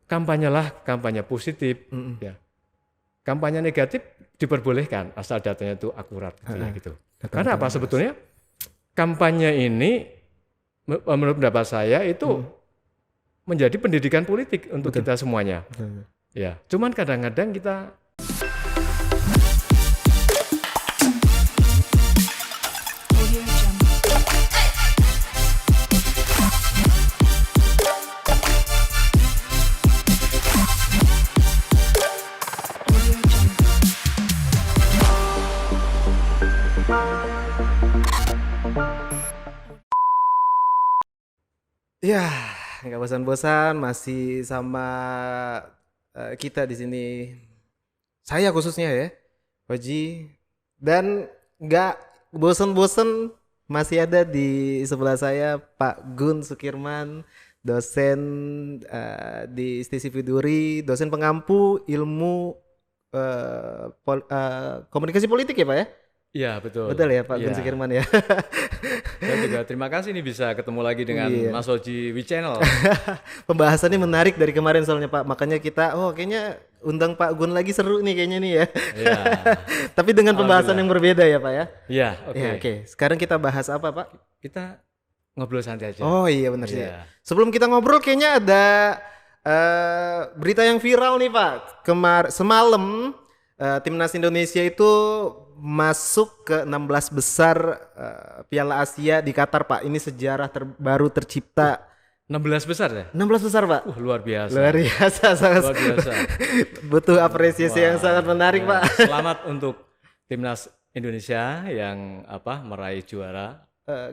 kampanyelah kampanye positif, ya. Kampanye negatif diperbolehkan asal datanya itu akurat gitu ya gitu. Karena apa sebetulnya kampanye ini menurut pendapat saya itu menjadi pendidikan politik untuk kita semuanya. Ya, cuman kadang-kadang kita Ya, nggak bosan-bosan masih sama kita di sini. Saya khususnya ya, Oji. Dan nggak bosan-bosan masih ada di sebelah saya Pak Gun Sukirman, dosen di Stisi Viduri, dosen pengampu ilmu komunikasi politik ya Pak ya? iya betul. Betul ya Pak Gun Iya. Sukirman ya. Saya juga terima kasih nih bisa ketemu lagi dengan Iya. Mas Oji WeChannel. Pembahasannya menarik dari kemarin soalnya Pak. Makanya kita kayaknya undang Pak Gun lagi seru nih kayaknya nih ya. Iya. Tapi dengan pembahasan yang berbeda ya Pak ya. Iya, oke. Ya, oke. Sekarang kita bahas apa Pak? Kita ngobrol santai aja. Oh iya benar sih. Iya. Sebelum kita ngobrol kayaknya ada berita yang viral nih Pak. Semalam timnas Indonesia itu masuk ke 16 besar Piala Asia di Qatar Pak. Ini sejarah baru tercipta. 16 besar ya? 16 besar Pak. Luar biasa. Luar biasa, sangat Luar biasa. butuh apresiasi yang sangat menarik Ya, Pak. Selamat untuk timnas Indonesia yang meraih juara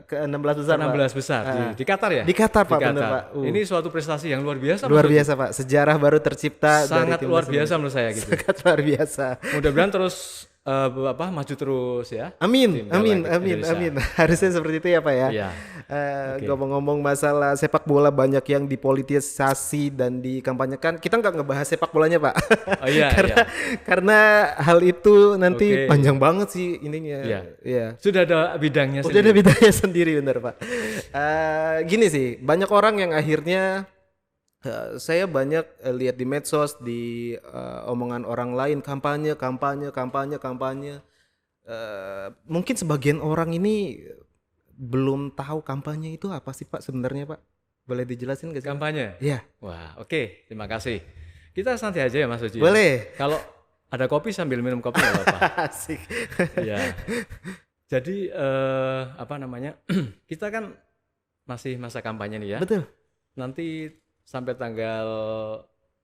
Ke 16 besar 16 Pak. besar di Qatar ya? Di Qatar Pak, Di bener Qatar. Pak. Ini suatu prestasi yang luar biasa. Luar Mas Oji. biasa Pak. Sejarah baru tercipta Sangat dari luar timnas biasa Indonesia. menurut saya gitu. Sangat luar biasa. Mudah-mudahan terus maju terus ya. Amin, Tim amin, Piala amin, Indonesia. amin. Harusnya seperti itu ya Pak ya. Iya. Oke. Ngomong-ngomong masalah sepak bola banyak yang dipolitisasi dan dikampanyekan. Kita nggak ngebahas sepak bolanya Pak. Oh iya, Karena hal itu nanti Oke. panjang banget sih ininya. Iya. Iya. Sudah ada bidangnya Udah sendiri. ada bedanya sendiri bener Pak. Gini sih, banyak orang yang akhirnya saya banyak lihat di medsos, di omongan orang lain kampanye. Mungkin sebagian orang ini belum tahu kampanye itu apa sih Pak sebenarnya Pak? Boleh dijelasin nggak sih? Kampanye. Iya, Wah, oke. Terima kasih. Kita santai aja ya Mas Oji. boleh. Kalau ada kopi sambil minum kopi nggak apa-apa. Asik. Iya. Jadi kita kan masih masa kampanye nih ya. Betul. Nanti sampai tanggal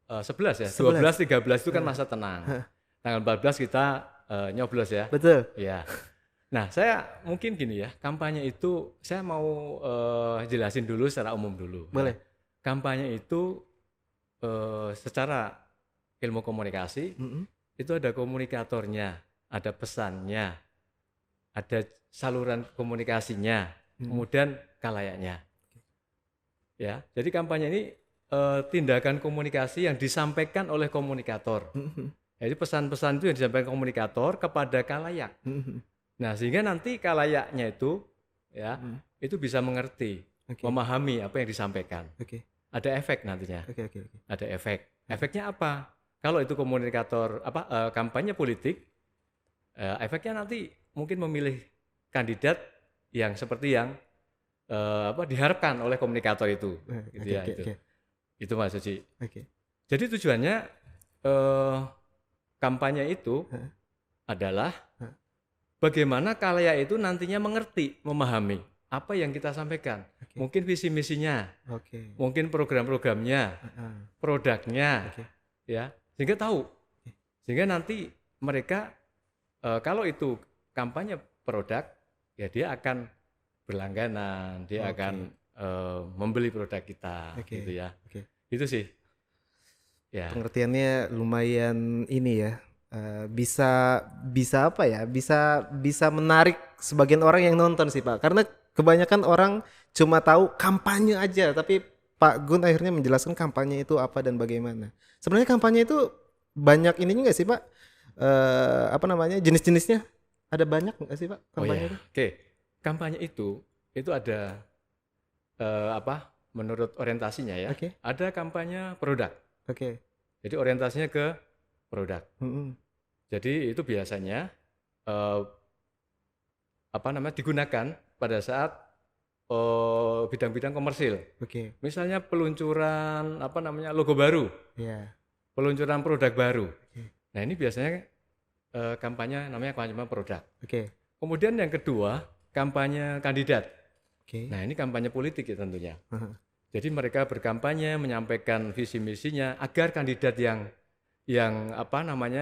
11 ya. 11. 12, 13 itu kan masa tenang. Tanggal 14 kita nyoblos ya. Betul. Iya. Nah, saya mungkin gini ya, kampanye itu saya mau jelasin dulu secara umum dulu. Boleh. Ya. Kampanye itu secara ilmu komunikasi itu ada komunikatornya, ada pesannya, ada saluran komunikasinya, kemudian kalayaknya. Ya, jadi kampanye ini tindakan komunikasi yang disampaikan oleh komunikator. Jadi pesan-pesan itu yang disampaikan komunikator kepada kalayak. Nah, sehingga nanti kalayaknya itu ya itu bisa mengerti, memahami apa yang disampaikan. Ada efek nantinya. Ada efek. Efeknya apa? Kalau itu komunikator kampanye politik, efeknya nanti mungkin memilih kandidat yang seperti yang diharapkan oleh komunikator itu. Gitu ya, itu. Itu Mas Oji. Jadi tujuannya kampanye itu adalah bagaimana kalayak itu nantinya mengerti, memahami apa yang kita sampaikan. Mungkin visi misinya, mungkin program-programnya, produknya, ya, sehingga tahu. Sehingga nanti mereka kalau itu kampanye produk, ya dia akan berlangganan, dia akan membeli produk kita, gitu ya. Itu sih. Ya. Pengertiannya lumayan ini ya. Bisa apa ya? Bisa menarik sebagian orang yang nonton sih Pak. Karena kebanyakan orang cuma tahu kampanye aja, tapi Pak Gun akhirnya menjelaskan kampanye itu apa dan bagaimana. Sebenarnya kampanye itu banyak ininya nggak sih Pak? Jenis-jenisnya ada banyak nggak sih Pak kampanye itu? Oke. Kampanye itu ada menurut orientasinya ya. Ada kampanye produk. Oke. Jadi orientasinya ke produk. Mm-mm. Jadi itu biasanya eh, digunakan pada saat bidang-bidang komersil. Oke. Misalnya peluncuran logo baru, Ya. peluncuran produk baru. Oke. Nah ini biasanya kampanye namanya kampanye produk. Oke. Kemudian yang kedua kampanye kandidat. Oke. Nah ini kampanye politik ya tentunya. Aha. Jadi mereka berkampanye menyampaikan visi misinya agar kandidat yang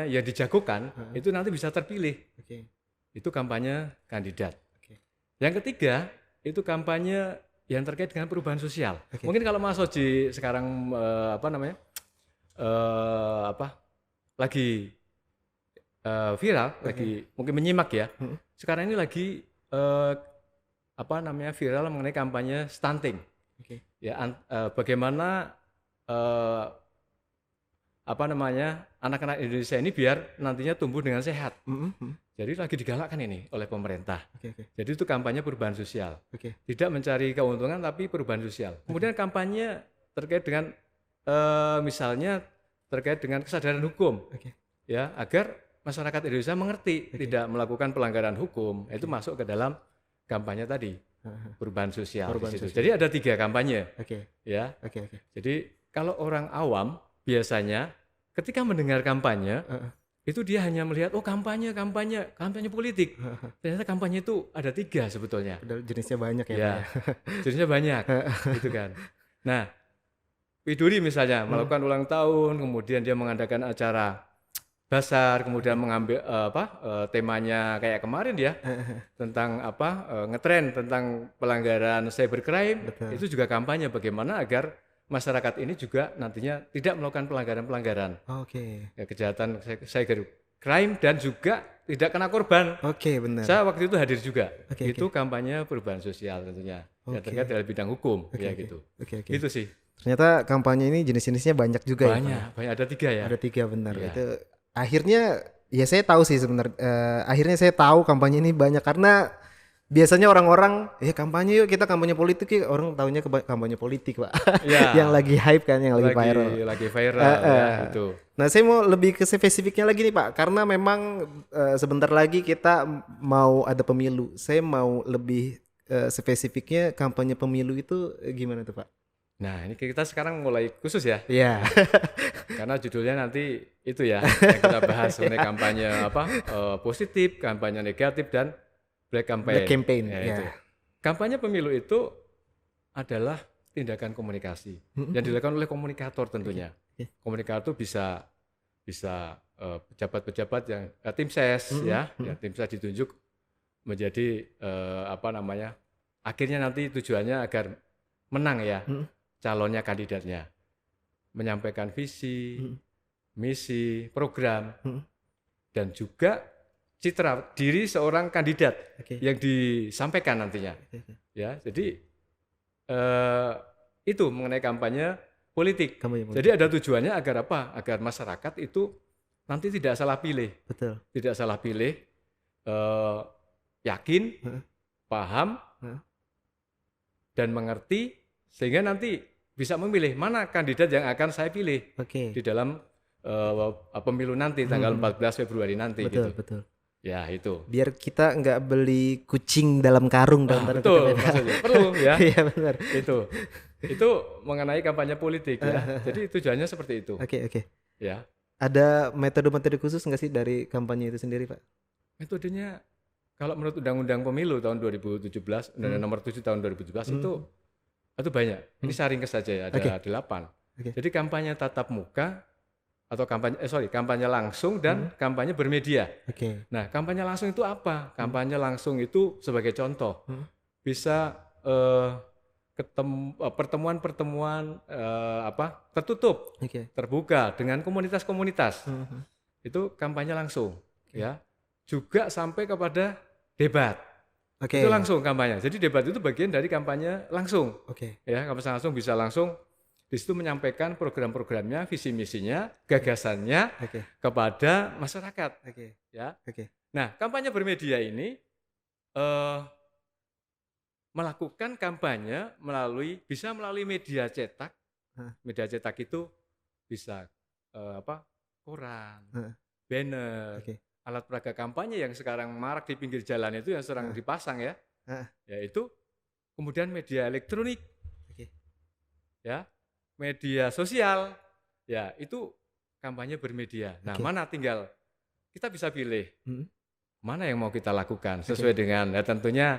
dijagokan Aha. itu nanti bisa terpilih. Oke. Itu kampanye kandidat. Oke. Yang ketiga itu kampanye yang terkait dengan perubahan sosial. Oke. Mungkin kalau Mas Oji sekarang lagi viral, Oke. lagi mungkin menyimak ya. Mm-mm. Sekarang ini lagi viral mengenai kampanye stunting. Oke. Ya, bagaimana anak-anak Indonesia ini biar nantinya tumbuh dengan sehat. Mm-mm. Jadi lagi digalakkan ini oleh pemerintah. Oke. Oke. Jadi itu kampanye perubahan sosial. Oke. Tidak mencari keuntungan tapi perubahan sosial. Kemudian kampanye terkait dengan misalnya terkait dengan kesadaran hukum. Oke. Ya, agar masyarakat Indonesia mengerti, Oke. tidak melakukan pelanggaran hukum. Itu masuk ke dalam kampanye tadi, Aha. perubahan sosial. Perubahan di situ. sosial. Jadi ada 3 kampanye. Oke. Ya. Oke. Oke. Jadi kalau orang awam biasanya ketika mendengar kampanye itu dia hanya melihat kampanye politik. Ternyata kampanye itu ada 3 sebetulnya. Padahal jenisnya banyak ya. Ya, jenisnya banyak, gitu kan. Nah, Widuri misalnya melakukan ulang tahun, kemudian dia mengadakan acara basar, kemudian mengambil temanya kayak kemarin ya tentang ngetren tentang pelanggaran cybercrime. Betul. Itu juga kampanye bagaimana agar masyarakat ini juga nantinya tidak melakukan pelanggaran Oke. ya, kejahatan cybercrime dan juga tidak kena korban. Oke, benar. Saya waktu itu hadir juga. Oke, Itu kampanye perubahan sosial tentunya. Ya, Oke. terkait dengan bidang hukum ya Oke. gitu. Oke. Itu sih. Ternyata kampanye ini jenis-jenisnya banyak juga ya. Pak? Banyak ada 3 ya. Ada 3 benar. Iya. Itu akhirnya ya saya tahu sih sebenarnya. Akhirnya saya tahu kampanye ini banyak karena biasanya orang-orang kampanye yuk, kita kampanye politik yuk. Orang tahunya kampanye politik, Pak. Ya. Yang lagi hype kan, yang lagi viral. Lagi viral ya itu. Nah, saya mau lebih ke spesifiknya lagi nih, Pak. Karena memang sebentar lagi kita mau ada pemilu. Saya mau lebih spesifiknya kampanye pemilu itu gimana tuh, Pak? Nah, ini kita sekarang mulai khusus ya. Iya. Karena judulnya nanti itu ya yang kita bahas mengenai kampanye positif, kampanye negatif dan black campaign. Ya. Itu. Kampanye pemilu itu adalah tindakan komunikasi yang dilakukan oleh komunikator tentunya. Komunikator bisa pejabat-pejabat yang tim ses ya tim ses ditunjuk menjadi akhirnya nanti tujuannya agar menang ya calonnya, kandidatnya, menyampaikan visi, misi, program, dan juga citra diri seorang kandidat yang disampaikan nantinya. Ya, jadi itu mengenai kampanye politik. Jadi ada tujuannya agar apa? Agar masyarakat itu nanti tidak salah pilih. Betul. Tidak salah pilih, yakin, paham, dan mengerti, sehingga nanti bisa memilih mana kandidat yang akan saya pilih di dalam pemilu nanti tanggal 14 Februari nanti. Betul, gitu. Betul. Ya itu. Biar kita nggak beli kucing dalam karung dalam tanda betul, maksudnya perlu ya. Iya benar. Itu mengenai kampanye politik ya. Jadi tujuannya seperti itu. Oke. Ya. Ada metode-metode khusus nggak sih dari kampanye itu sendiri, Pak? Metodenya kalau menurut Undang-Undang Pemilu tahun 2017, Undang-Undang Nomor 7 tahun 2017 itu banyak. Ini saya ringkas saja ya, ada 8. Jadi kampanye tatap muka atau kampanye langsung dan kampanye bermedia. Nah, kampanye langsung itu apa? Kampanye langsung itu sebagai contoh bisa pertemuan-pertemuan tertutup, terbuka dengan komunitas-komunitas. Itu kampanye langsung, ya. Juga sampai kepada debat. Itu langsung kampanye. Jadi debat itu bagian dari kampanye langsung. Ya, kampanye langsung bisa langsung di situ menyampaikan program-programnya, visi misinya, gagasannya kepada masyarakat. Ya. Nah, kampanye bermedia ini melakukan kampanye bisa melalui media cetak. Media cetak itu bisa koran, banner, alat peraga kampanye yang sekarang marak di pinggir jalan itu yang sering dipasang ya, yaitu kemudian media elektronik, ya, media sosial, ya itu kampanye bermedia. Nah, mana tinggal kita bisa pilih mana yang mau kita lakukan sesuai dengan, ya tentunya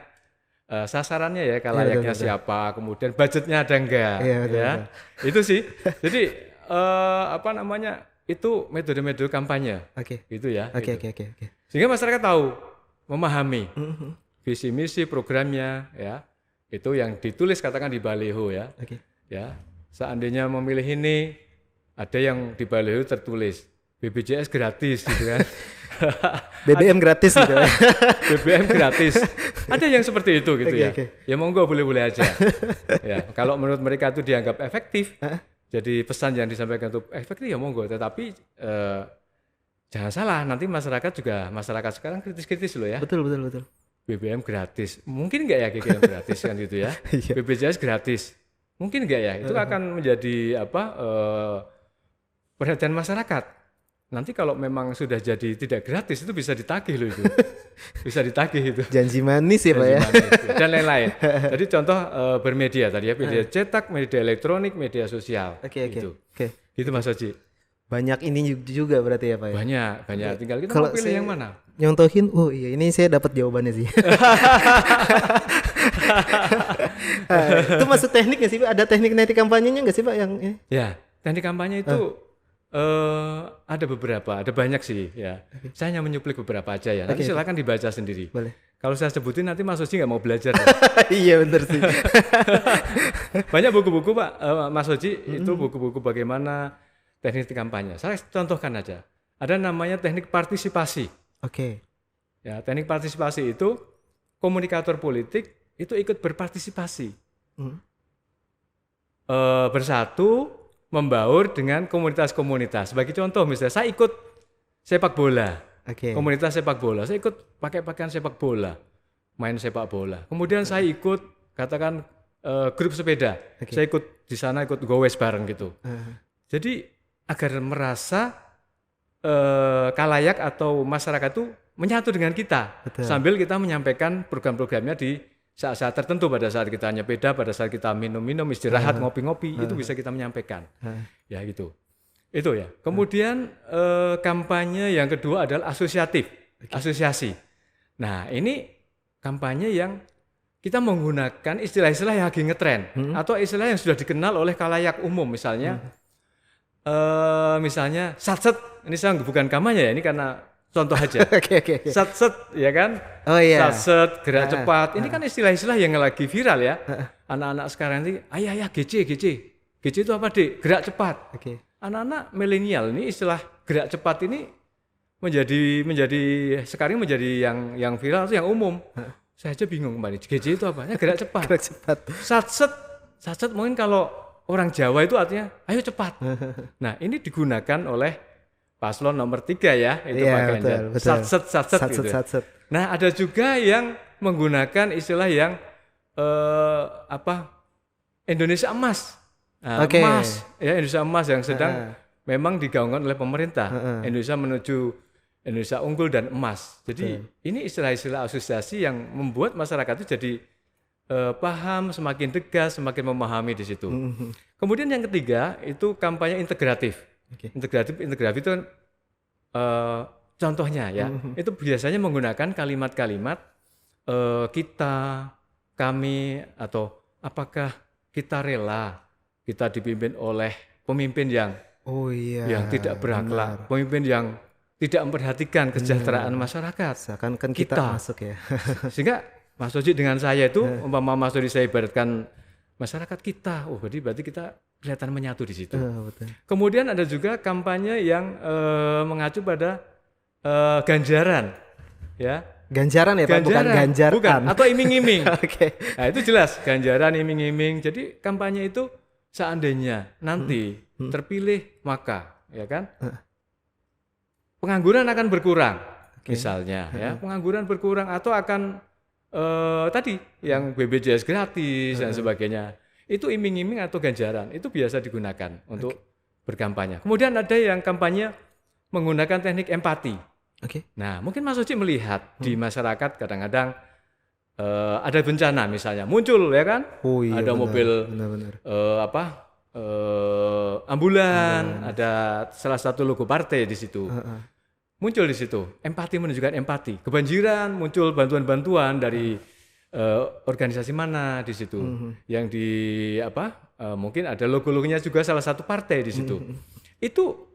sasarannya ya, kalayaknya siapa, kemudian budgetnya ada enggak, ya itu sih. Jadi itu metode-metode kampanye, gitu ya. Sehingga masyarakat tahu, memahami visi misi programnya, ya itu yang ditulis katakan di baliho ya. Ya, seandainya memilih ini, ada yang di baliho tertulis BPJS gratis gitu kan. BBM gratis gitu. BBM gratis. Ada yang seperti itu gitu ya. Ya monggo boleh-boleh aja. Ya, kalau menurut mereka itu dianggap efektif, jadi pesan yang disampaikan itu efektif ya monggo. Tetapi jangan salah, nanti masyarakat sekarang kritis-kritis loh ya. Betul. BBM gratis, mungkin nggak ya BBM gratis kan gitu ya. BPJS gratis, mungkin nggak ya. Itu akan menjadi perhatian masyarakat. Nanti kalau memang sudah jadi tidak gratis itu bisa ditagih loh itu. Bisa ditagih itu. Janji manis ya Pak ya. Dan lain-lain. Jadi contoh bermedia tadi ya, media cetak, media elektronik, media sosial. Gitu. Gitu Mas Oji. Banyak ini juga berarti ya Pak ya. Banyak. Tinggal kita mau pilih yang mana. Nyontohin, ini saya dapat jawabannya sih. Itu masuk teknik nggak sih Pak? Ada teknik kampanyenya nggak sih Pak yang ini? Ya, teknik kampanye itu ada beberapa, ada banyak sih ya. Saya hanya menyuplik beberapa aja ya. Nanti silakan dibaca sendiri. Boleh. Kalau saya sebutin nanti Mas Oji nggak mau belajar. Ya? Iya benar sih. Banyak buku-buku Pak, Mas Oji itu buku-buku bagaimana teknik kampanye. Saya contohkan aja. Ada namanya teknik partisipasi. Ya, teknik partisipasi itu komunikator politik itu ikut berpartisipasi, bersatu. Membaur dengan komunitas-komunitas. Sebagai contoh misalnya saya ikut sepak bola, komunitas sepak bola, saya ikut pakai pakaian sepak bola, main sepak bola. Kemudian saya ikut katakan grup sepeda, saya ikut di sana ikut gowes bareng gitu. Jadi agar merasa kalayak atau masyarakat itu menyatu dengan kita, sambil kita menyampaikan program-programnya di saat-saat tertentu, pada saat kita nyepeda, pada saat kita minum-minum, istirahat, ngopi-ngopi, itu bisa kita menyampaikan. Ya gitu. Itu ya. Kemudian kampanye yang kedua adalah asosiasi. Nah, ini kampanye yang kita menggunakan istilah-istilah yang lagi ngetren atau istilah yang sudah dikenal oleh khalayak umum, misalnya misalnya satset. Ini saya bukan kampanye ya, ini karena contoh aja. Satset ya kan? Satset, gerak cepat. Ini kan istilah-istilah yang lagi viral ya. Anak-anak sekarang ini, ayah GC. GC itu apa Dik? Gerak cepat. Anak-anak milenial ini istilah gerak cepat ini menjadi sekarang menjadi yang viral itu yang umum. Saya aja bingung kemarin. GC itu apa? Ya, gerak cepat. Satset mungkin kalau orang Jawa itu artinya ayo cepat. Nah, ini digunakan oleh paslon nomor 3 ya, itu pakaian satset gitu. Nah, ada juga yang menggunakan istilah yang Indonesia Emas. Emas, ya Indonesia Emas yang sedang memang digaungkan oleh pemerintah. Indonesia menuju Indonesia unggul dan emas. Jadi ini istilah-istilah asosiasi yang membuat masyarakat itu jadi paham, semakin tegas, semakin memahami di situ. Kemudian yang ketiga itu kampanye integratif. Integratif itu kan contohnya ya, itu biasanya menggunakan kalimat-kalimat kita, kami, atau apakah kita rela kita dipimpin oleh pemimpin yang tidak berakhlak, pemimpin yang tidak memperhatikan kesejahteraan masyarakat. Seakan-akan kita masuk ya. Sehingga Mas Oji dengan saya itu, umpama Mas Oji saya ibaratkan masyarakat kita, berarti kita kelihatan menyatu di situ. Kemudian ada juga kampanye yang mengacu pada ganjaran, ya. Ganjaran ya Pak, bukan ganjaran. Bukan, atau iming-iming. Nah itu jelas, ganjaran, iming-iming. Jadi kampanye itu seandainya nanti terpilih maka, ya kan, pengangguran akan berkurang, misalnya, ya, pengangguran berkurang atau akan tadi yang BPJS gratis dan sebagainya. Itu iming-iming atau ganjaran, itu biasa digunakan untuk berkampanye. Kemudian ada yang kampanye menggunakan teknik empati. Oke. Nah, mungkin Mas Uci melihat di masyarakat kadang-kadang ada bencana misalnya muncul ya kan, Oh iya, ada benar, mobil benar. ambulan, ada salah satu logo partai di situ. Muncul di situ, empati, menunjukkan empati. Kebanjiran, muncul bantuan-bantuan dari organisasi mana di situ, yang di mungkin ada logo-logonya juga salah satu partai di situ. Itu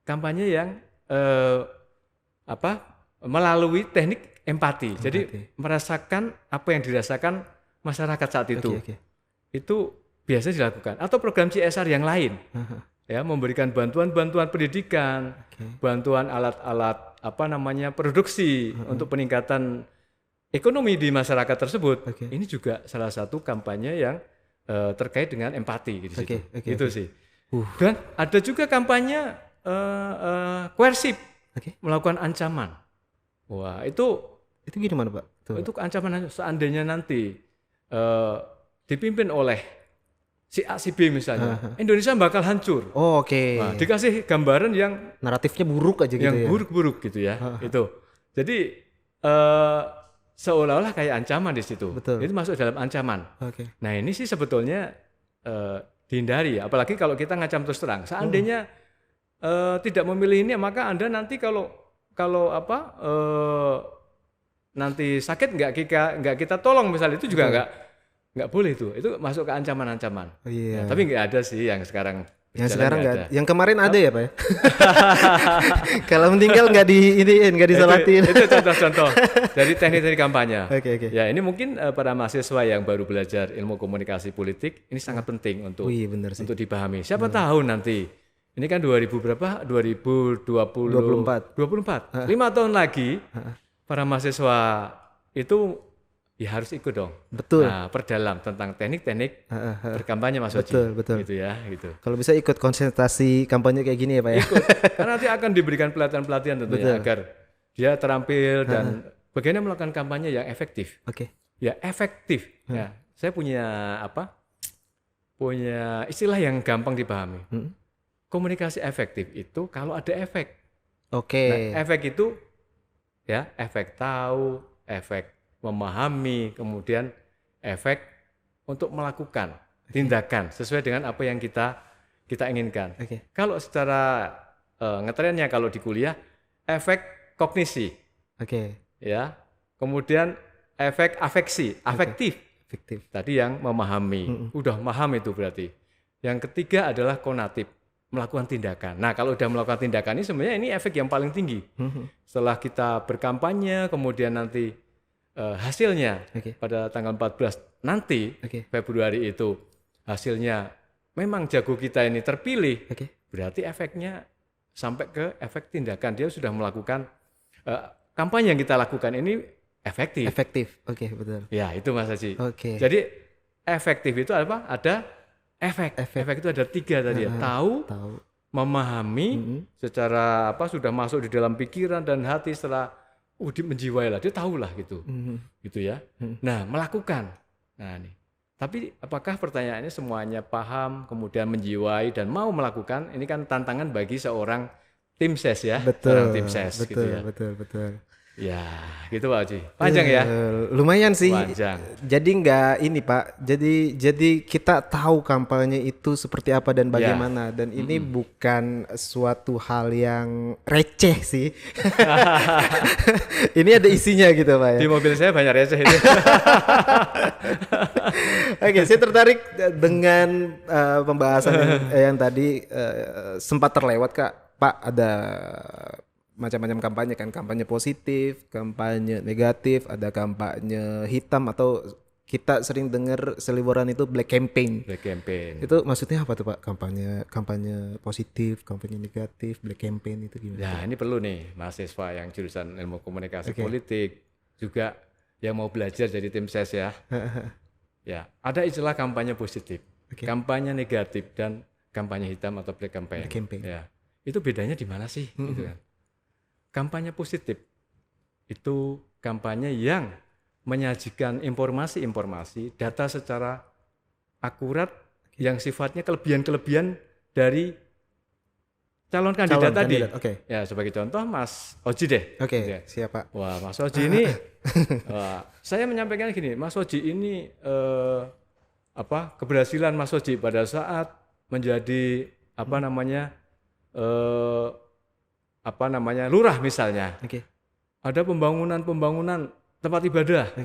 kampanye yang melalui teknik empati. Jadi merasakan apa yang dirasakan masyarakat saat itu. Itu biasa dilakukan. Atau program CSR yang lain. Ya, memberikan bantuan-bantuan pendidikan, bantuan alat-alat produksi untuk peningkatan ekonomi di masyarakat tersebut. Ini juga salah satu kampanye yang terkait dengan empati di situ. Itu sih. Dan ada juga kampanye coercive, melakukan ancaman. Wah, itu gimana, Pak? Itu ancaman seandainya nanti dipimpin oleh si A, si B misalnya, Indonesia bakal hancur. Oh, oke. Nah, dikasih gambaran yang naratifnya buruk aja gitu yang ya. buruk-buruk gitu ya. Itu. Jadi seolah-olah kayak ancaman di situ. Betul. Itu masuk dalam ancaman. Nah, ini sih sebetulnya dihindari, apalagi kalau kita ngacam terus terang. Seandainya tidak memilih ini, maka Anda nanti kalau nanti sakit nggak kita tolong misalnya, itu juga nggak boleh itu masuk ke ancaman-ancaman. Ya, tapi nggak ada sih yang sekarang. Yang sekarang nggak ada. Yang kemarin ada ya, Pak ya? Kalau meninggal nggak disolatin. Itu contoh-contoh dari teknik kampanye. Oke. Ya, ini mungkin para mahasiswa yang baru belajar ilmu komunikasi politik ini sangat penting untuk dipahami. Siapa tahu nanti ini kan 2024. 5 tahun lagi para mahasiswa itu ya harus ikut dong. Betul. Nah, perdalam tentang teknik-teknik berkampanye, Mas Oji. Betul. Gitu ya, gitu. Kalau bisa ikut konsentrasi kampanye kayak gini ya, Pak ya. Ikut. Karena nanti akan diberikan pelatihan-pelatihan tentunya agar dia terampil dan bagaimana melakukan kampanye yang efektif. Ya, efektif. Ya, saya punya istilah yang gampang dipahami. Komunikasi efektif itu kalau ada efek. Nah, efek itu ya, efek tahu, efek memahami, kemudian efek untuk melakukan tindakan sesuai dengan apa yang kita inginkan. Kalau secara ngetrennya kalau di kuliah, efek kognisi, ya, kemudian efek afektif. Tadi yang memahami, udah paham itu berarti. Yang ketiga adalah konatif, melakukan tindakan. Nah, kalau udah melakukan tindakan ini sebenarnya ini efek yang paling tinggi. Setelah kita berkampanye, kemudian nanti hasilnya pada tanggal 14 nanti Februari itu hasilnya memang jago kita ini terpilih, berarti efeknya sampai ke efek tindakan, dia sudah melakukan kampanye yang kita lakukan ini efektif. Betul. Ya, itu Mas Haji. Jadi efektif itu apa? Ada efek itu ada 3 tadi ya. Tahu, memahami secara sudah masuk di dalam pikiran dan hati, setelah menjiwai lah, dia tahu lah gitu, gitu ya. Nah, melakukan. Nah, nih. Tapi apakah pertanyaannya semuanya paham, kemudian menjiwai dan mau melakukan? Ini kan tantangan bagi seorang tim ses ya, seorang tim ses gitu ya. Betul. Ya, gitu Pak Haji. Panjang ya? Lumayan sih. Panjang. Jadi nggak ini Pak. Jadi kita tahu kampanye itu seperti apa dan bagaimana. Dan ini bukan suatu hal yang receh sih. Ini ada isinya gitu Pak ya. Di mobil saya banyak receh itu. Oke, saya tertarik dengan pembahasan yang tadi sempat terlewat Kak. Pak, ada macam-macam kampanye kan, kampanye positif, kampanye negatif, ada kampanye hitam atau kita sering dengar seliweran itu black campaign. Itu maksudnya apa tuh Pak? Kampanye positif, kampanye negatif, black campaign itu gimana? Nah, ini perlu nih mahasiswa yang jurusan ilmu komunikasi politik juga yang mau belajar jadi tim ses ya. Ya, ada istilah kampanye positif, kampanye negatif dan kampanye hitam atau black campaign. Ya. Itu bedanya di mana sih gitu kan? Kampanye positif itu kampanye yang menyajikan informasi-informasi, data secara akurat yang sifatnya kelebihan-kelebihan dari calon kandidat tadi. Oke. Ya sebagai contoh Mas Oji deh. Oke, Gitu ya. siap Pak. Wah Mas Oji ini, saya menyampaikan gini, Mas Oji ini keberhasilan Mas Oji pada saat menjadi lurah misalnya. Oke. Ada pembangunan tempat ibadah,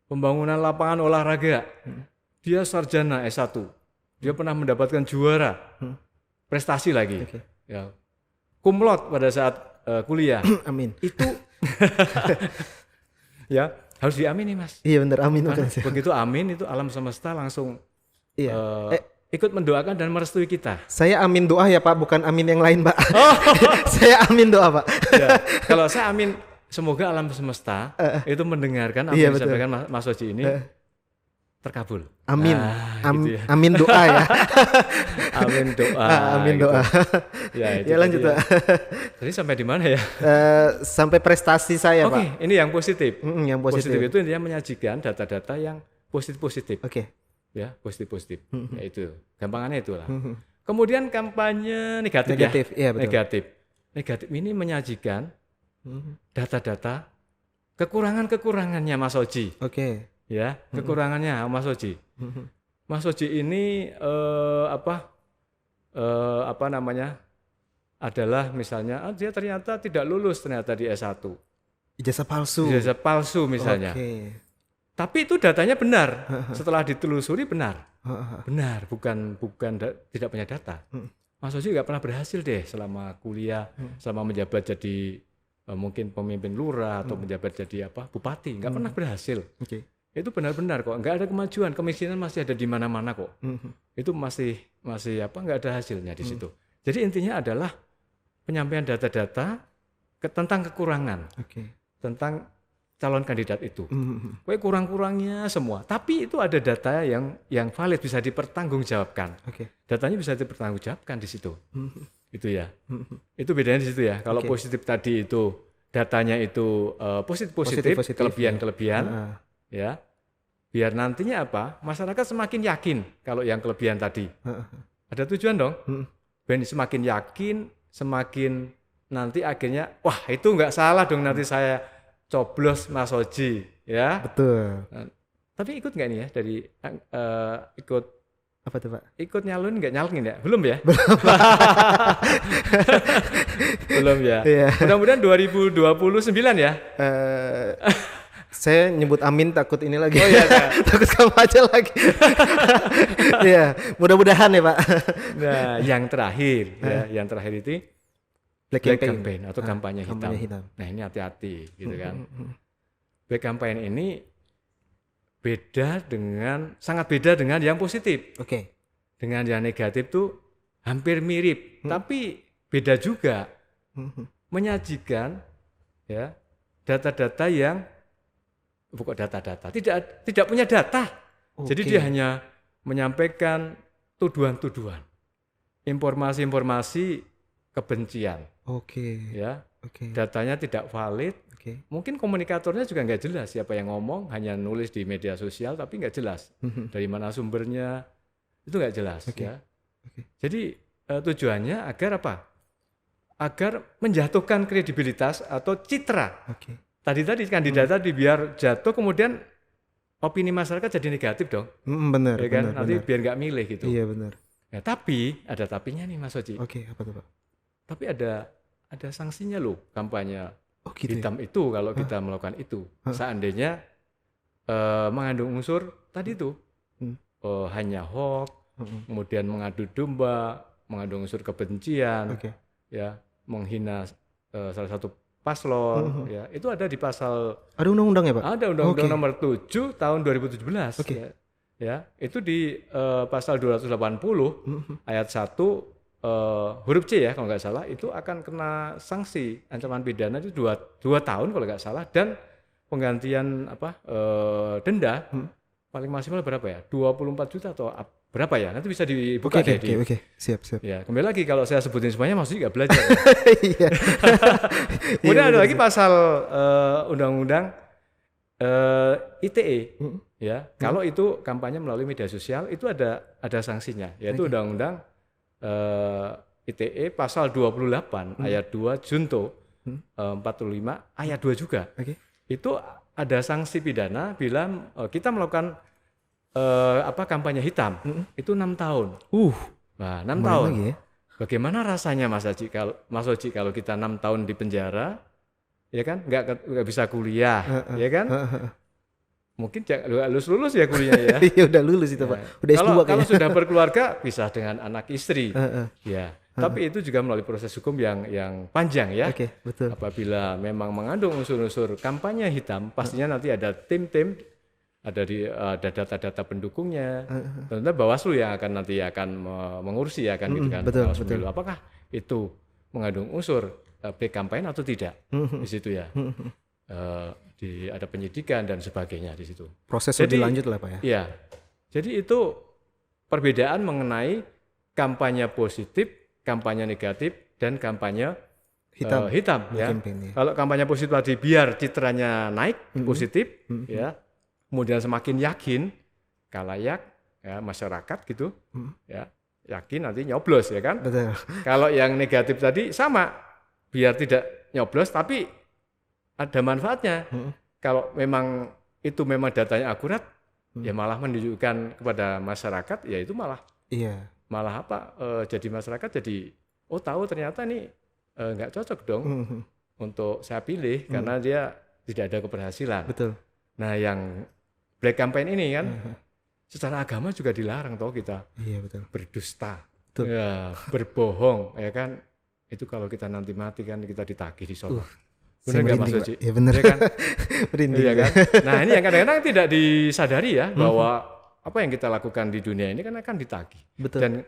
pembangunan lapangan olahraga. Dia sarjana S1, dia pernah mendapatkan juara, prestasi lagi. Ya. Cum laude pada saat kuliah. Amin. Itu ya harus diamini Mas. Iya benar, amin. Begitu amin itu alam semesta langsung iya. Ikut mendoakan dan merestui kita. Saya amin doa ya Pak, bukan amin yang lain Pak. Saya amin doa Pak. Ya, kalau saya amin, semoga alam semesta itu mendengarkan apa yang disampaikan Mas Oji ini terkabul. Amin. Gitu ya. Amin doa ya. Amin doa. Amin doa. Gitu. Ya lanjut Pak. Jadi sampai di mana ya? Sampai prestasi saya Pak. Oke, ini yang positif. Yang positif itu intinya menyajikan data-data yang positif. Oke. Ya, positif. Ya itu, gampangannya itulah. Kemudian kampanye negatif. Iya, betul. Negatif ini menyajikan data-data kekurangannya Mas Oji. Oke. Ya, kekurangannya Mas Oji. Mas Oji ini adalah misalnya dia ternyata tidak lulus ternyata di S1. Ijazah palsu misalnya. Oke. Tapi itu datanya benar. Setelah ditelusuri benar. Benar, bukan tidak punya data. Mas Oji nggak pernah berhasil deh selama kuliah, selama menjabat jadi mungkin pemimpin lurah atau menjabat jadi bupati, nggak pernah berhasil. Okay. Itu benar-benar kok, nggak ada kemajuan, kemiskinan masih ada di mana-mana kok. Itu masih nggak ada hasilnya di situ. Jadi intinya adalah penyampaian data-data tentang kekurangan, tentang calon kandidat itu. Kurang-kurangnya semua. Tapi itu ada data yang valid, bisa dipertanggungjawabkan. Datanya bisa dipertanggungjawabkan di situ. Itu ya. Itu bedanya di situ ya. Kalau positif tadi itu datanya itu positif, kelebihan-kelebihan, ya. Biar nantinya masyarakat semakin yakin kalau yang kelebihan tadi. Ada tujuan dong. Ben semakin yakin, semakin nanti akhirnya wah itu nggak salah dong nanti saya coblos Mas Oji, ya. Betul. Tapi ikut nggak nih ya dari ikut apa tuh Pak? Ikut nyalon nggak nyalkin ya? Belum ya? Belum ya. Yeah. Mudah-mudahan 2029 ya. Saya nyebut amin takut ini lagi. Oh iya. Takut kampanye lagi. Iya, mudah-mudahan ya Pak. Nah, yang terakhir itu Black campaign atau kampanye hitam. Nah ini hati-hati gitu kan. Black campaign ini sangat beda dengan yang positif. Dengan yang negatif tuh hampir mirip, tapi beda juga. Menyajikan ya data-data yang bukan data-data, tidak punya data. Jadi dia hanya menyampaikan tuduhan-tuduhan, informasi-informasi kebencian. Ya, datanya tidak valid. Mungkin komunikatornya juga nggak jelas siapa yang ngomong, hanya nulis di media sosial tapi nggak jelas dari mana sumbernya, itu nggak jelas. Ya. Jadi tujuannya agar agar menjatuhkan kredibilitas atau citra. Tadi kandidat tadi biar jatuh, kemudian opini masyarakat jadi negatif dong. Benar. Ya kan? Benar, nanti benar. biar nggak milih gitu. Iya benar. Ya, tapi ada tapinya nih Mas Oji. Apa tuh Pak? Tapi ada sanksinya loh kampanye gitu hitam itu kalau kita melakukan itu. Seandainya mengandung unsur tadi itu hanya hoax, kemudian mengadu domba, mengandung unsur kebencian, ya menghina salah satu paslon, ya itu ada di pasal. Ada undang-undang ya Pak? Ada undang-undang nomor 7 tahun 2017. Ya, itu di pasal 280 ayat 1 huruf C ya kalau nggak salah, itu akan kena sanksi ancaman pidana itu 2 tahun kalau nggak salah, dan penggantian denda paling maksimal berapa ya? 24 juta atau berapa ya? Nanti bisa dibuka deh. Siap. Ya, kembali lagi kalau saya sebutin semuanya maksudnya nggak belajar. Iya. Kemudian ada lagi pasal undang-undang ITE. Ya, kalau itu kampanye melalui media sosial itu ada sanksinya, yaitu undang-undang ITE pasal 28 ayat 2 junto 45 ayat 2 juga. Itu ada sanksi pidana bila kita melakukan kampanye hitam. Itu 6 tahun. Nah, 6 tahun. Lagi ya? Bagaimana rasanya Mas Oji kalau kita 6 tahun di penjara, ya kan? Nggak bisa kuliah, ya kan? Mungkin lulus ya kuliah ya. Iya udah lulus itu Pak. Udah S2 kalau sudah berkeluarga pisah dengan anak istri. Ya. Tapi itu juga melalui proses hukum yang panjang ya. Betul. Apabila memang mengandung unsur-unsur kampanye hitam, pastinya nanti ada tim-tim, ada data-data pendukungnya. Tentunya Bawaslu yang nanti akan mengurusi ya kan gitu kan. Betul. Apakah itu mengandung unsur black campaign atau tidak di situ ya. Ada penyidikan dan sebagainya di situ. Proses lebih lanjut lah Pak ya. Iya. Jadi itu perbedaan mengenai kampanye positif, kampanye negatif, dan kampanye hitam ya. Kalau kampanye positif tadi biar citranya naik positif ya, kemudian semakin yakin kalayak ya masyarakat gitu ya, yakin nanti nyoblos ya kan. Betul. Kalau yang negatif tadi sama, biar tidak nyoblos tapi ada manfaatnya. Kalau memang itu memang datanya akurat, ya malah menunjukkan kepada masyarakat, ya itu malah jadi masyarakat jadi tahu ternyata nih nggak cocok dong untuk saya pilih karena dia tidak ada keberhasilan. Betul. Nah yang black campaign ini kan secara agama juga dilarang toh kita berdusta, ya berbohong, ya kan itu kalau kita nanti mati kan kita ditagih di sorga. Benar nggak Mas Oji? Ya benar. Ya kan? Iya kan? Nah ini yang kadang-kadang tidak disadari ya bahwa apa yang kita lakukan di dunia ini kan akan ditagih. Betul. Dan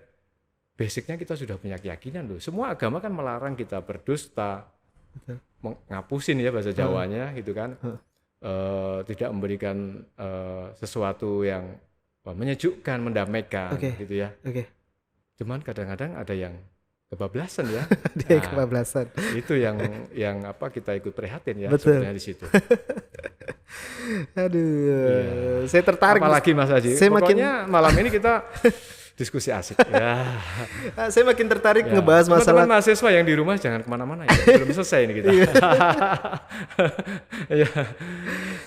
basicnya kita sudah punya keyakinan loh. Semua agama kan melarang kita berdusta, ngapusin ya bahasa Jawanya gitu kan, tidak memberikan sesuatu yang menyejukkan, mendamaikan gitu ya. Cuman kadang-kadang ada yang kebablasan ya. Dia kebablasan. Itu yang kita ikut prihatin ya sebenarnya di situ. Aduh, saya tertarik. Apalagi Mas Haji. Pokoknya malam ini kita diskusi asik. Ya. Saya makin tertarik ngebahas masalah. Teman-teman mahasiswa yang di rumah jangan kemana-mana ya. Belum selesai ini kita.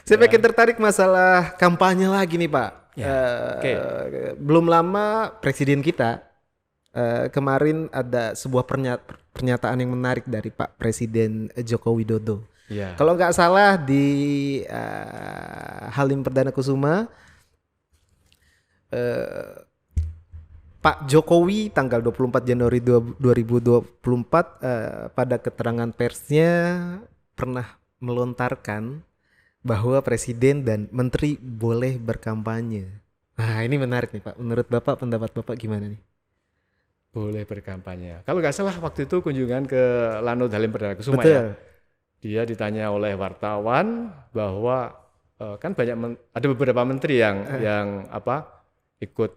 Saya makin tertarik masalah kampanye lagi nih Pak. Belum lama presiden kita kemarin ada sebuah pernyataan yang menarik dari Pak Presiden Joko Widodo. Kalau nggak salah di Halim Perdana Kusuma, Pak Jokowi tanggal 24 Januari 2024 pada keterangan persnya pernah melontarkan bahwa presiden dan menteri boleh berkampanye. Nah ini menarik nih Pak. Menurut Bapak, pendapat Bapak gimana nih? Boleh berkampanye. Kalau nggak salah waktu itu kunjungan ke Lanut Halim Perdana Kusuma ya. Dia ditanya oleh wartawan bahwa kan ada beberapa menteri yang ikut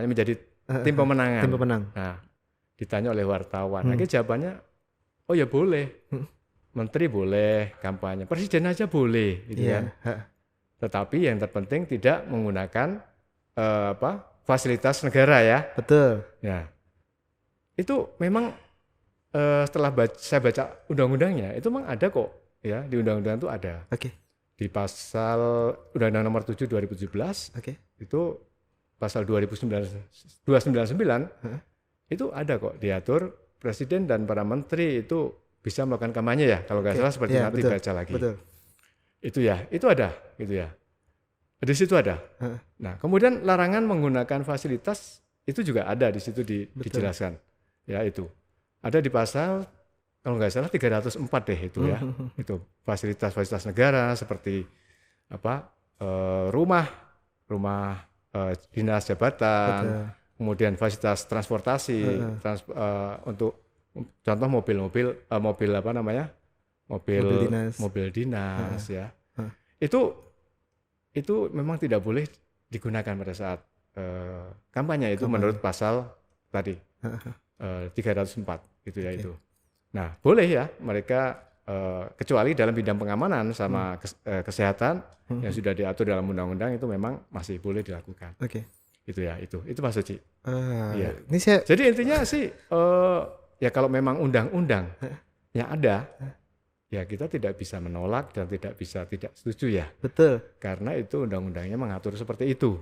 menjadi tim pemenangan. Tim pemenang. Nah, ditanya oleh wartawan. Nah, jawabannya oh ya boleh. Menteri boleh kampanye, presiden aja boleh gitu kan. Tetapi yang terpenting tidak menggunakan fasilitas negara ya. Betul. Ya. Itu memang setelah saya baca undang-undangnya itu memang ada kok ya, di undang-undang itu ada. Di pasal Undang-Undang Nomor 7 2017. Itu pasal 299 itu ada kok diatur presiden dan para menteri itu bisa melakukan kampanye ya, kalau nggak salah seperti nanti baca lagi. Itu ya, itu ada gitu ya. Di situ ada. Nah, kemudian larangan menggunakan fasilitas itu juga ada di situ dijelaskan. Ya itu. Ada di pasal kalau nggak salah 304 deh itu ya. Itu fasilitas-fasilitas negara seperti rumah dinas jabatan, kemudian fasilitas transportasi untuk contoh mobil dinas ya. Itu memang tidak boleh digunakan pada saat kampanye itu menurut pasal tadi 304 gitu ya itu. Nah, boleh ya mereka kecuali dalam bidang pengamanan sama kesehatan yang sudah diatur dalam undang-undang itu memang masih boleh dilakukan. Gitu ya, itu Pak Suci. Iya. Ini saya Jadi intinya sih ya kalau memang undang-undang yang ada, ya kita tidak bisa menolak dan tidak bisa tidak setuju ya. betul. Karena itu undang-undangnya mengatur seperti itu.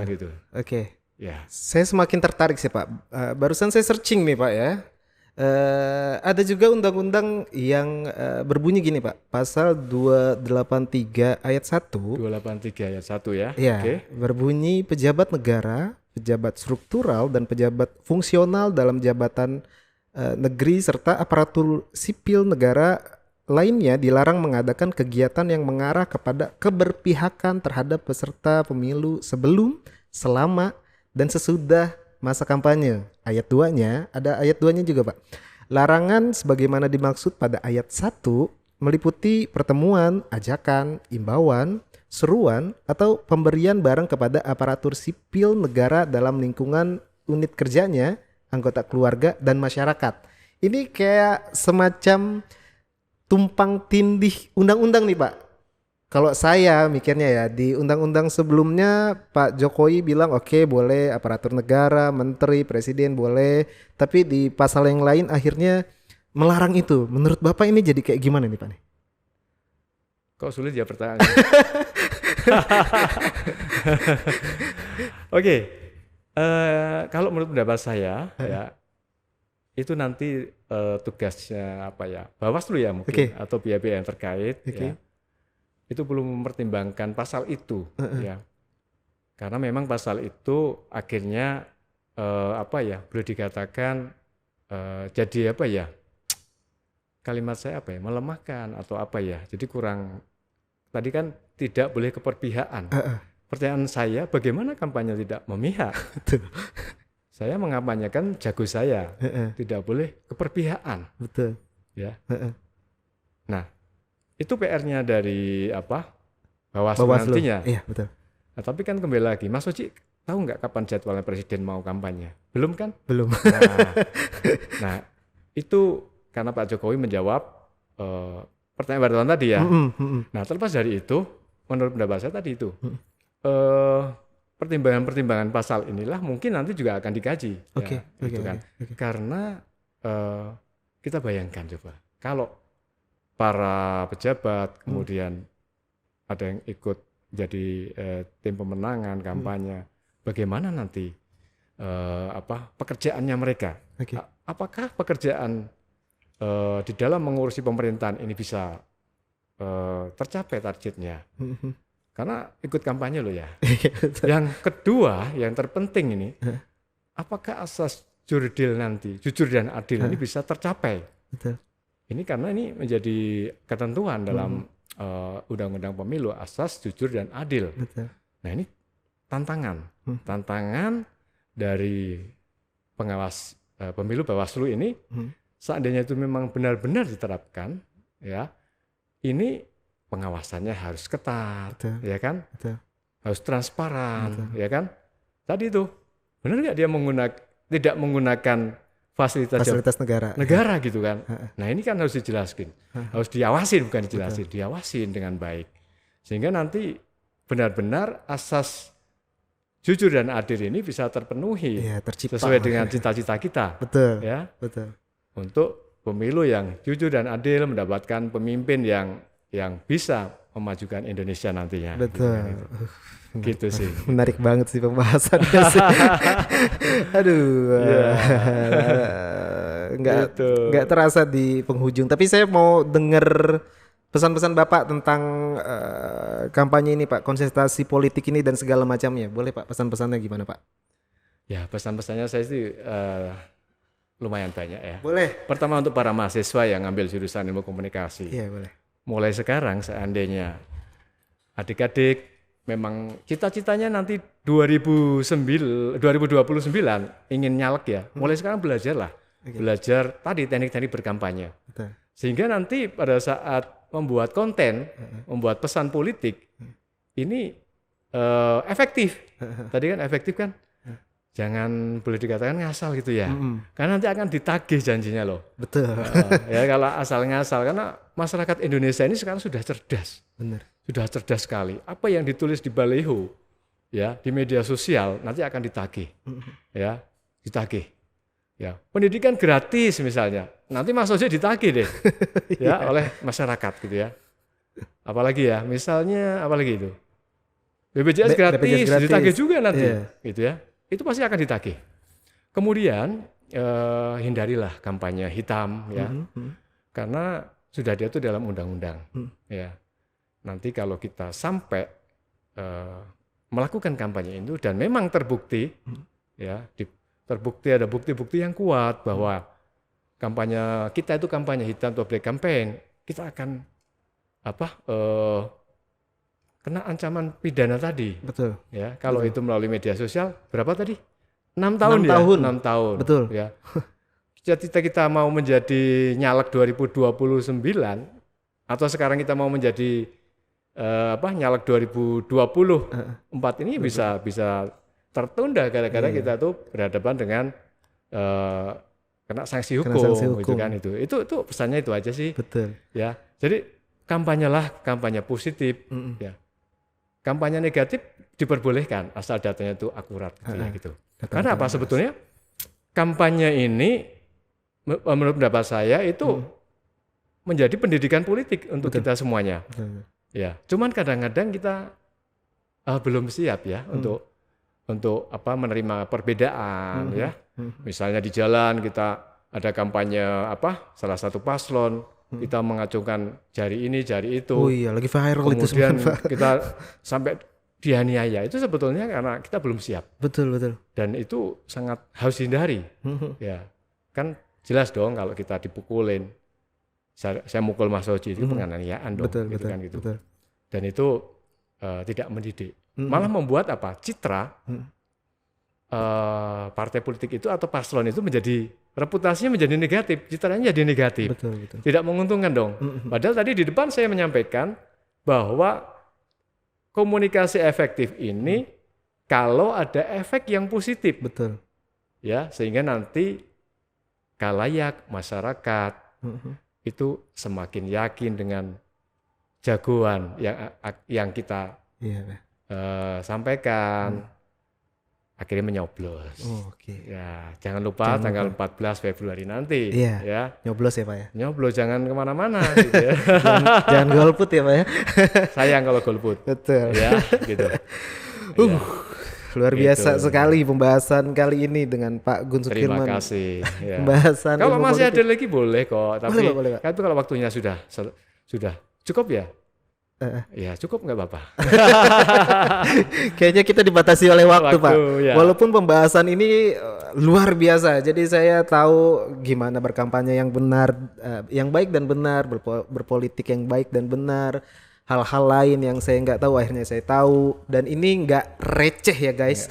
Gitu. Oke. Ya. Saya semakin tertarik sih Pak. Barusan saya searching nih Pak ya. Ada juga undang-undang yang berbunyi gini Pak. Pasal 283 ayat 1. 283 ayat 1 ya. Ya, Oke. berbunyi pejabat negara, pejabat struktural dan pejabat fungsional dalam jabatan negeri serta aparatur sipil negara lainnya dilarang mengadakan kegiatan yang mengarah kepada keberpihakan terhadap peserta pemilu sebelum, selama, dan sesudah masa kampanye. Ayat 2-nya, ada ayat 2-nya juga Pak. Larangan sebagaimana dimaksud pada ayat 1 meliputi pertemuan, ajakan, imbauan, seruan, atau pemberian barang kepada aparatur sipil negara dalam lingkungan unit kerjanya, anggota keluarga, dan masyarakat. Ini kayak semacam tumpang tindih undang-undang nih Pak. Kalau saya mikirnya ya, di undang-undang sebelumnya Pak Jokowi bilang oke, boleh aparatur negara, menteri, presiden boleh, tapi di pasal yang lain akhirnya melarang itu. Menurut Bapak ini jadi kayak gimana nih Pak nih? Kok sulit ya pertanyaannya? Oke. Kalau menurut pendapat saya ya itu nanti tugasnya apa ya? Bawaslu ya mungkin atau pihak-pihak yang terkait ya. Itu belum mempertimbangkan pasal itu ya. Karena memang pasal itu akhirnya apa ya? Boleh dikatakan jadi apa ya? Kalimat saya apa ya? Melemahkan atau apa ya? Jadi kurang, tadi kan tidak boleh keperpihakan. Pertanyaan saya, bagaimana kampanye tidak memihak? Saya mengampanyekan jago saya, tidak boleh keperpihakan. Betul. Ya. Nah, itu PR-nya dari apa? Bawaslu nantinya. Iya, betul. Nah, tapi kan kembali lagi, Mas Oci tahu nggak kapan jadwalnya presiden mau kampanye? Belum kan? Belum. Nah, itu karena Pak Jokowi menjawab pertanyaan wartawan tadi ya. Nah, terlepas dari itu, menurut pendapat saya tadi itu, pertimbangan-pertimbangan pasal inilah mungkin nanti juga akan dikaji. Karena kita bayangkan coba, kalau para pejabat kemudian ada yang ikut jadi tim pemenangan kampanye, bagaimana nanti pekerjaannya mereka? Apakah pekerjaan di dalam mengurusi pemerintahan ini bisa tercapai targetnya? Karena ikut kampanye loh ya. Yang kedua, yang terpenting ini, apakah asas jurdil nanti, jujur dan adil ini bisa tercapai? Ini karena ini menjadi ketentuan dalam undang-undang pemilu, asas jujur dan adil. Nah ini tantangan dari pengawas pemilu Bawaslu ini, seandainya itu memang benar-benar diterapkan, ya ini pengawasannya harus ketat, ya kan? Harus transparan, ya kan? Tadi itu benar nggak dia tidak menggunakan fasilitas negara gitu kan? Nah ini kan harus dijelaskan, harus diawasin, bukan dijelasin, diawasin dengan baik, sehingga nanti benar-benar asas jujur dan adil ini bisa terpenuhi, sesuai dengan cita-cita kita, ya, untuk pemilu yang jujur dan adil, mendapatkan pemimpin yang bisa memajukan Indonesia nantinya. Gitu sih. Menarik banget sih pembahasannya sih. Aduh, nggak terasa di penghujung. Tapi saya mau dengar pesan-pesan Bapak tentang kampanye ini Pak, konsentrasi politik ini dan segala macamnya. Boleh Pak, pesan-pesannya gimana Pak? Ya pesan-pesannya saya sih lumayan banyak ya. Boleh. Pertama untuk para mahasiswa yang ngambil jurusan ilmu komunikasi. Iya boleh. Mulai sekarang seandainya adik-adik memang cita-citanya nanti 2029 ingin nyalek ya, mulai sekarang belajarlah. Belajar tadi teknik-teknik berkampanye. Sehingga nanti pada saat membuat konten, membuat pesan politik, ini efektif. Tadi kan efektif kan? Jangan boleh dikatakan ngasal gitu ya. Karena nanti akan ditagih janjinya loh. Betul. Ya kalau asal ngasal, karena masyarakat Indonesia ini sekarang sudah cerdas. Benar. Sudah cerdas sekali. Apa yang ditulis di baliho ya di media sosial nanti akan ditagih, ya ditagih. Ya, pendidikan gratis misalnya, nanti Mas Oce ditagih deh, ya oleh masyarakat gitu ya. Apalagi ya, misalnya apalagi itu, BPJS gratis, ditagih juga nanti, gitu ya. Itu pasti akan ditagih. Kemudian hindarilah kampanye hitam, ya, karena sudah diatur dalam undang-undang, ya. Nanti kalau kita sampai melakukan kampanye itu dan memang terbukti, ya, terbukti ada bukti-bukti yang kuat bahwa kampanye kita itu kampanye hitam atau black campaign, kita akan kena ancaman pidana tadi. Betul. Ya, kalau betul. itu melalui media sosial berapa tadi? 6 tahun 6 ya. Tahun. 6 tahun. Betul. Ya. Kita mau menjadi nyalek 2029 atau sekarang kita mau menjadi nyalek 2024 ini bisa tertunda gara-gara kita tuh berhadapan dengan kena sanksi hukum, gitu kan itu pesannya itu aja sih. Betul. Ya, jadi kampanye positif, ya. Kampanye negatif diperbolehkan asal datanya itu akurat, gitu. Karena apa sebetulnya kampanye ini menurut pendapat saya itu menjadi pendidikan politik untuk kita semuanya. Ya, cuman kadang-kadang kita belum siap ya untuk menerima perbedaan, ya. Misalnya di jalan kita ada kampanye salah satu paslon kita mengacungkan jari ini jari itu. Oh iya, lagi viral kemudian itu semuanya. kita sampai dianiaya, itu sebetulnya karena kita belum siap. Betul. Dan itu sangat harus dihindari. Ya, kan jelas dong kalau kita dipukulin. Saya mukul Mas Oji itu penganiayaan dong, betul. Dan itu tidak mendidik. Malah membuat citra partai politik itu atau paslon itu reputasinya menjadi negatif, citranya jadi negatif. Betul. Tidak menguntungkan dong. Padahal tadi di depan saya menyampaikan bahwa komunikasi efektif ini kalau ada efek yang positif. Betul. Ya, sehingga nanti khalayak masyarakat itu semakin yakin dengan jagoan yang kita sampaikan, akhirnya menyoblos. Ya, jangan lupa tanggal 14 Februari nanti. Ya, nyoblos ya Pak ya. Nyoblos, jangan kemana-mana. Gitu ya. jangan golput ya Pak ya. Sayang kalau golput. Betul. Ya, gitu. Luar biasa sekali pembahasan kali ini dengan Pak Gun Sukirman. Terima kasih. Ya. Pembahasan. Kalau masih ada lagi boleh kok, tapi boleh, Pak. Itu kalau waktunya sudah cukup ya. Ya cukup nggak apa-apa. Kayaknya kita dibatasi oleh waktu Pak. Ya. Walaupun pembahasan ini luar biasa. Jadi saya tahu gimana berkampanye yang benar, yang baik dan benar, berpolitik yang baik dan benar. Hal-hal lain yang saya nggak tahu akhirnya saya tahu, dan ini nggak receh ya guys.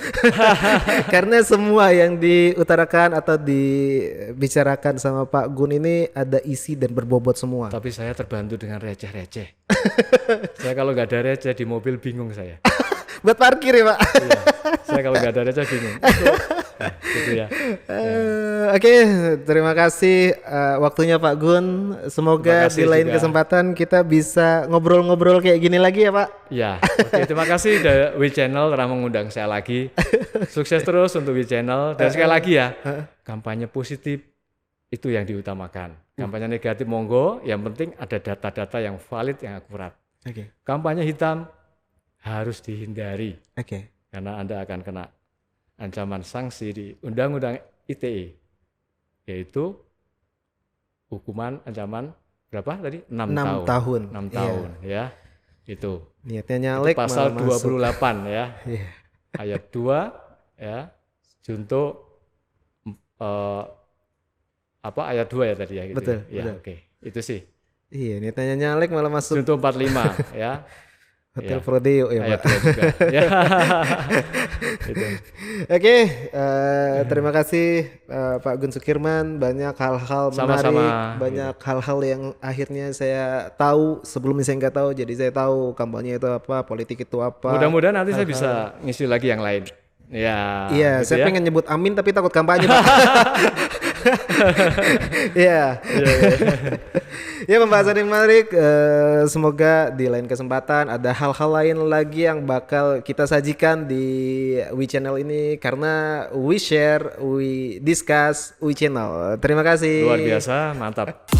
Karena semua yang diutarakan atau dibicarakan sama Pak Gun ini ada isi dan berbobot semua. Tapi saya terbantu dengan receh-receh. Saya kalau nggak ada receh di mobil bingung saya. Buat parkir ya Pak. Iya, saya kalau nggak ada receh bingung. Gitu ya. Oke, terima kasih waktunya Pak Gun. Semoga di lain kesempatan kita bisa ngobrol-ngobrol kayak gini lagi ya Pak. Ya, oke, terima kasih We Channel telah mengundang saya lagi. Sukses terus untuk We Channel. Dan sekali lagi ya, kampanye positif itu yang diutamakan. Kampanye negatif monggo, yang penting ada data-data yang valid, yang akurat. Kampanye hitam harus dihindari. Karena Anda akan kena ancaman sanksi di Undang-Undang ITE, yaitu hukuman ancaman berapa tadi? 6 tahun. 6 tahun ya. Itu. Niatnya nyalek itu pasal 28 ya. Ayat 2 ya. Junto ayat 2 ya tadi ya gitu. Betul, ya. betul. Oke. Itu sih. Iya, niatnya nyalek malah masuk Junto 45 ya. Hotel Prodeo ya Pak. Juga. Ya. Oke, terima kasih Pak Gun Sukirman. Banyak hal-hal menarik, banyak hal-hal yang akhirnya saya tahu sebelumnya saya nggak tahu. Jadi saya tahu kampanye itu apa, politik itu apa. Mudah-mudahan nanti saya bisa ngisi lagi yang lain. Ya. Iya, gitu saya pengen nyebut amin tapi takut kampanye Pak. Iya. Iya, iya. Ya, pembahasan yang menarik. Semoga di lain kesempatan ada hal-hal lain lagi yang bakal kita sajikan di We Channel ini, karena we share, we discuss, we channel. Terima kasih. Luar biasa, mantap.